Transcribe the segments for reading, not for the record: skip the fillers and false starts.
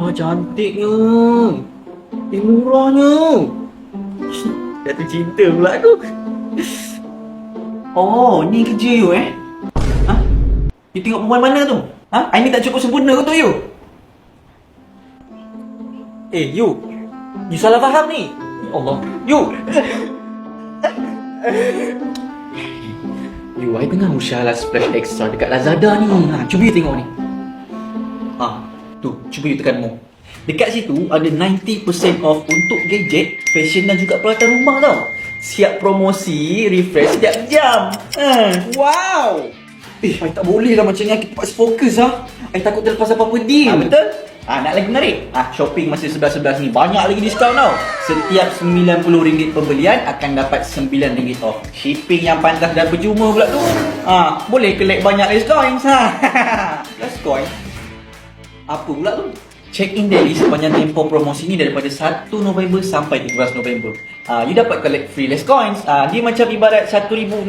Cantiknya. Murahnya. Jatuh cinta pula aku. Oh, ni kerja you Ha? You tengok perempuan mana tu? Ha? I ni tak cukup sempurna ke tu you? You. You salah faham ni. Ya Allah. You. I tengah usaha splash extra dekat Lazada ni. Cuba you tengok ni. Tu, cuba you tekan more. Dekat situ ada 90% off untuk gadget, fashion dan juga peralatan rumah tau. Siap promosi, refresh setiap jam. Wow! I tak boleh lah macam ni. Kita terpaksa fokus lah. I takut terlepas apa-apa deal. Betul? Nak lagi menarik? Shopping masih 11-11 ni banyak lagi diskaun tau. Setiap RM90 pembelian akan dapat RM9 off. Shipping yang pantas dan berjumpa pula tu. Boleh collect banyak less coins. Less coin? Apa pula tu? Check in daily sepanjang tempoh promosi ni daripada 1 November sampai 13 November. You dapat collect free less coins. Dia macam ibarat 1,600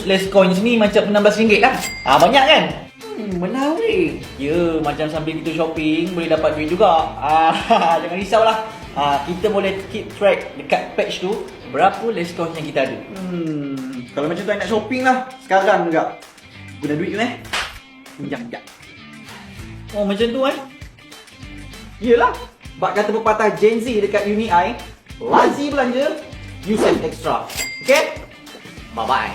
less coins ni macam RM16 lah. Banyak kan? Menarik. Ya, macam sambil kita shopping boleh dapat duit juga. Jangan risaulah. Kita boleh keep track dekat page tu berapa less coins yang kita ada. Kalau macam tu I nak shopping lah. Sekarang juga. Guna duit tu Pinjam sekejap. Oh, macam tu Yelah. Bak kata pepatah Gen Z dekat uni I, lazi belanja, you save extra. Okay? Bye-bye.